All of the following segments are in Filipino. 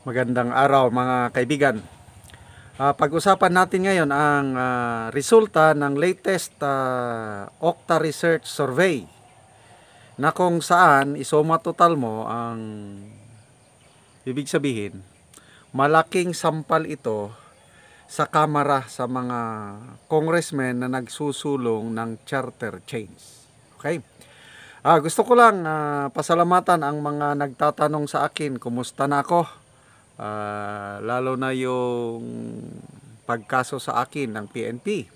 Magandang araw mga kaibigan. Pag-usapan natin ngayon ang resulta ng latest Okta Research Survey na kung saan isuma total mo ang ibig sabihin, malaking sampal ito sa Kamara sa mga congressmen na nagsusulong ng charter change. Okay? Gusto ko lang pasalamatan ang mga nagtatanong sa akin, kumusta na ako? Lalo na yung pagkaso sa akin ng PNP.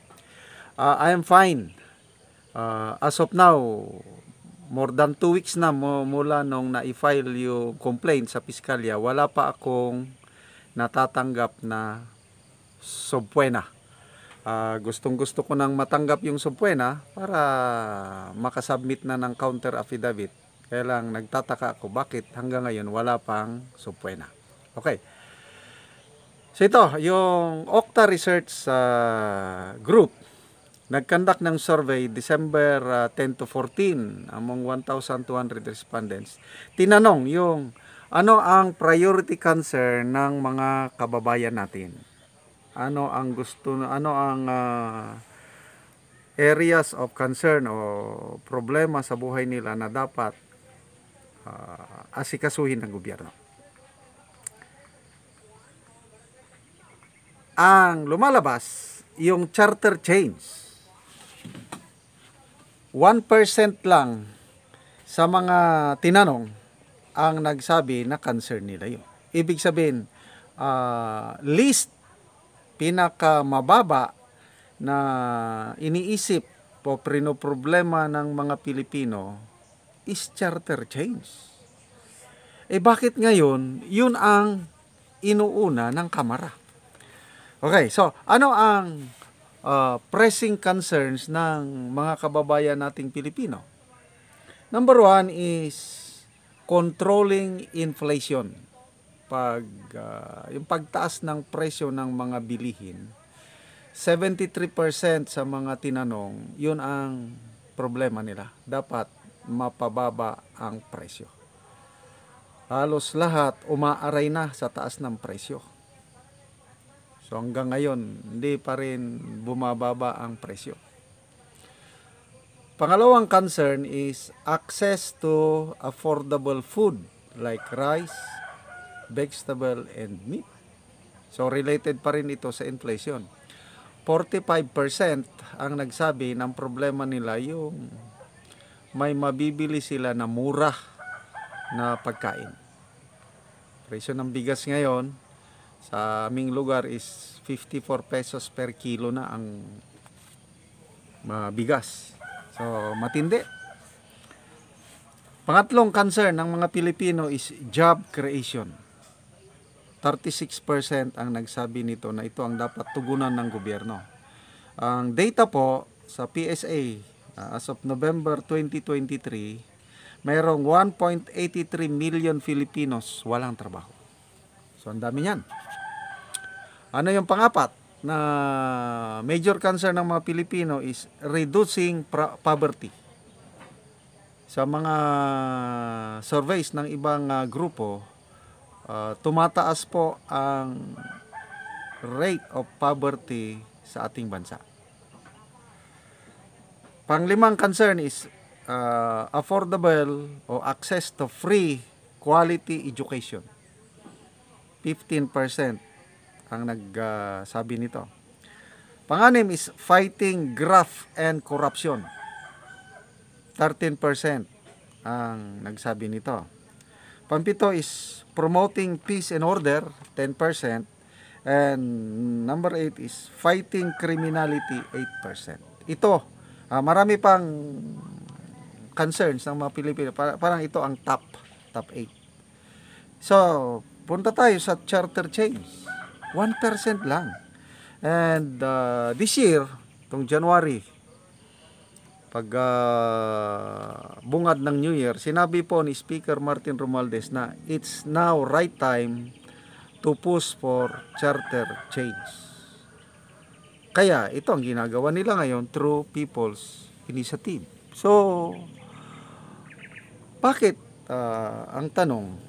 I am fine. As of now, more than 2 weeks na mula nung na-file yung complaint sa piskalya, wala pa akong natatanggap na subpoena. Gustong gusto ko nang matanggap yung subpoena para makasubmit na ng counter affidavit. Kaya lang nagtataka ako bakit hanggang ngayon wala pang subpoena. Okay. So ito, yung Okta Research Group, nag-conduct ng survey December 10 to 14 among 1,200 respondents. Tinanong yung ano ang priority concern ng mga kababayan natin. Ano ang areas of concern o problema sa buhay nila na dapat asikasuhin ng gobyerno. Ang lumalabas, yung charter change, 1% lang sa mga tinanong ang nagsabi na concern nila yun. Ibig sabihin, least pinakamababa na iniisip o problema ng mga Pilipino is charter change. Bakit ngayon, yun ang inuuna ng Kamara? Okay, so ano ang pressing concerns ng mga kababayan nating Pilipino? Number 1 is controlling inflation. Yung pagtaas ng presyo ng mga bilihin, 73% sa mga tinanong, yun ang problema nila. Dapat mapababa ang presyo. Halos lahat umaaray na sa taas ng presyo. So hanggang ngayon, hindi pa rin bumababa ang presyo. Pangalawang concern is access to affordable food like rice, vegetable, and meat. So related pa rin ito sa inflation. 45% ang nagsabi ng problema nila yung may mabibili sila na mura na pagkain. Presyo ng bigas ngayon sa aming lugar is 54 pesos per kilo na ang bigas. So, matindi. Pangatlong concern ng mga Pilipino is job creation. 36% ang nagsabi nito na ito ang dapat tugunan ng gobyerno. Ang data po sa PSA as of November 2023, mayroong 1.83 million Filipinos walang trabaho. So, ang dami niyan. Ano yung pangapat na major concern ng mga Pilipino is reducing poverty. Sa mga surveys ng ibang grupo, tumataas po ang rate of poverty sa ating bansa. Panglimang concern is affordable o access to free quality education. 15% ang nagsabi nito. Panganim is fighting graft and corruption. 13% ang nagsabi nito. Pampito is promoting peace and order, 10%. And number 8 is fighting criminality, 8%. Ito, marami pang concerns ng mga Pilipino. Parang ito ang top 8. So, punta tayo sa charter change. 1% lang. And this year, itong January, pag bungad ng New Year, sinabi po ni Speaker Martin Romualdez na it's now right time to push for charter change. Kaya ito ang ginagawa nila ngayon through People's Initiative. So, bakit ang tanong,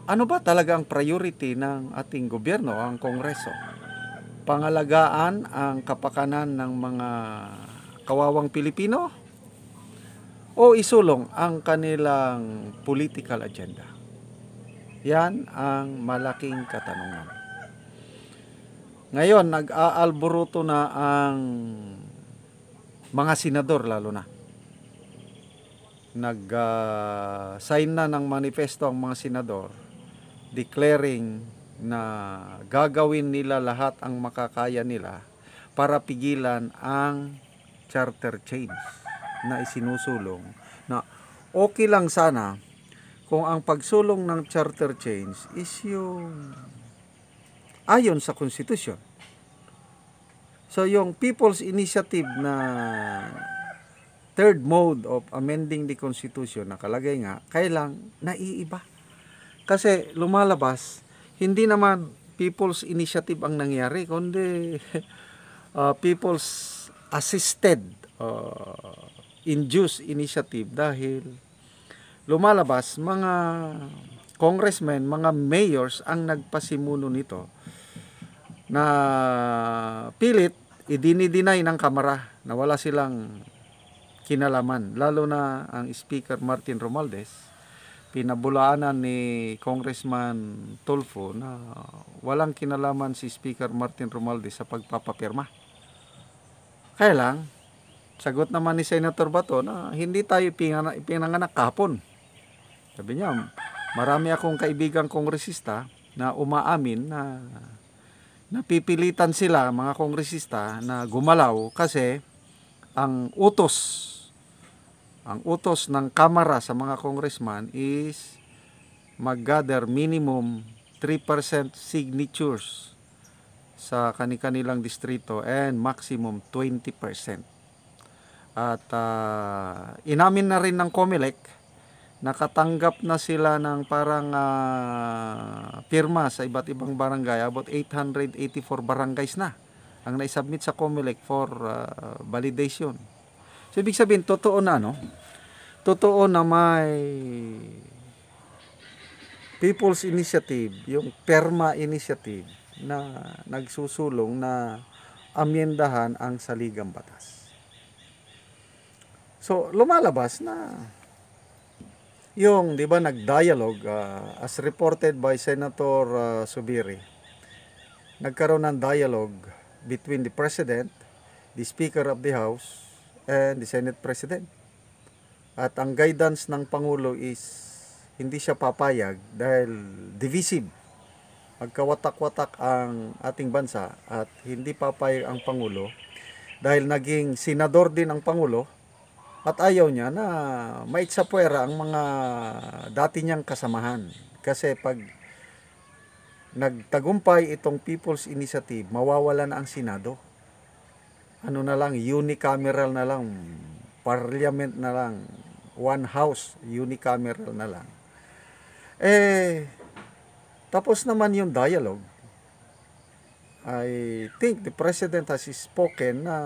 ano ba talaga ang priority ng ating gobyerno, ang Kongreso? Pangalagaan ang kapakanan ng mga kawawang Pilipino o isulong ang kanilang political agenda? Yan ang malaking katanungan. Ngayon, nag-aalboruto na ang mga senador lalo na. Nag-sign na ng manifesto ang mga senador declaring na gagawin nila lahat ang makakaya nila para pigilan ang charter change na isinusulong, na okay lang sana kung ang pagsulong ng charter change is yung ayon sa konstitusyon. So yung People's Initiative na third mode of amending the Constitution, nakalagay nga, kailang naiiba. Kasi lumalabas, hindi naman People's Initiative ang nangyari, kundi People's Assisted Induced Initiative, dahil lumalabas mga congressmen, mga mayors ang nagpasimuno nito na pilit idinideny ng Kamara na wala silang kinalaman, lalo na ang Speaker Martin Romualdez. Pinabulaanan ni Congressman Tulfo na walang kinalaman si Speaker Martin Romualdez sa pagpapapirma. Kaya lang, sagot naman ni Senator Bato na hindi tayo pinanganak kahapon. Sabi niya, marami akong kaibigang kongresista na umaamin na napipilitan sila, mga kongresista, na gumalaw kasi ang utos ng Kamara sa mga congressman is mag-gather minimum 3% signatures sa kanilang distrito and maximum 20%. At inamin na rin ng COMELEC, nakatanggap na sila ng parang pirma sa iba't ibang barangay. About 884 barangays na ang naisubmit sa COMELEC for validation. So, ibig sabihin, totoo na, no? Totoo na may People's Initiative, yung PERMA Initiative, na nagsusulong na amyendahan ang saligang batas. So, lumalabas na yung, di ba, nag-dialogue, as reported by Senator Subiri, nagkaroon ng dialogue between the President, the Speaker of the House, and the Senate President. At ang guidance ng Pangulo is hindi siya papayag dahil divisive. Magkawatak-watak ang ating bansa at hindi papayag ang Pangulo dahil naging senador din ang Pangulo at ayaw niya na maitsapuera ang mga dati niyang kasamahan. Kasi pag nagtagumpay itong People's Initiative, mawawala na ang Senado. Ano na lang, unicameral na lang, parliament na lang, one house, unicameral na lang. Tapos naman yung dialogue. I think the President has spoken na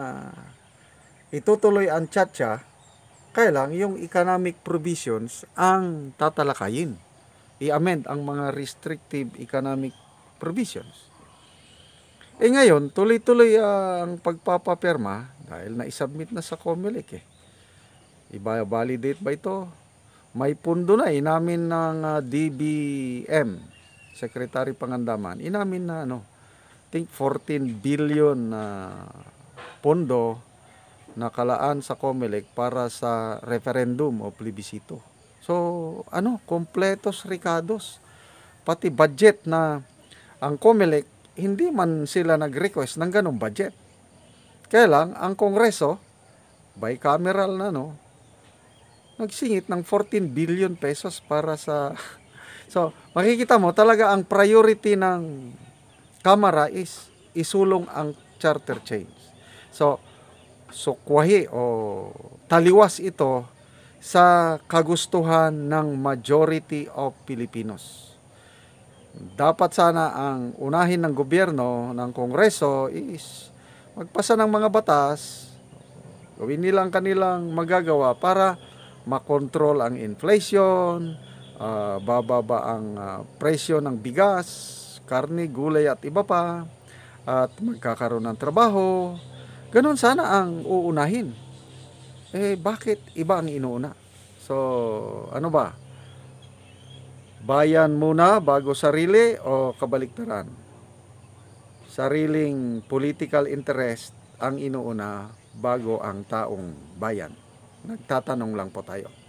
itutuloy ang tsa-tsa, kaya lang yung economic provisions ang tatalakayin. I-amend ang mga restrictive economic provisions. Ngayon, tuloy-tuloy ang pagpapapirma dahil na-submit na sa COMELEC. I-validate ba ito? May pundo na. Inamin ng DBM, Secretary Pangandaman. Inamin na I think 14 billion na pondo na kalaan sa COMELEC para sa referendum o plebisito. So, kompletos ricados. Pati budget na ang COMELEC, hindi man sila nag-request ng ganong budget. Kaya lang, ang Kongreso, bicameral na, nagsingit ng 14 billion pesos para sa... So, makikita mo, talaga ang priority ng Kamara is isulong ang charter change. So kwahi o taliwas ito sa kagustuhan ng majority of Filipinos. Dapat sana ang unahin ng gobyerno, ng Kongreso is magpasa ng mga batas, gawin nilang kanilang magagawa para makontrol ang inflation, bababa ang presyo ng bigas, karne, gulay at iba pa, at magkakaroon ng trabaho. Ganon sana ang uunahin. Bakit iba ang inuuna? So, ano ba? Bayan muna bago sarili o kabaliktaran? Sariling political interest ang inuuna bago ang taong bayan. Nagtatanong lang po tayo.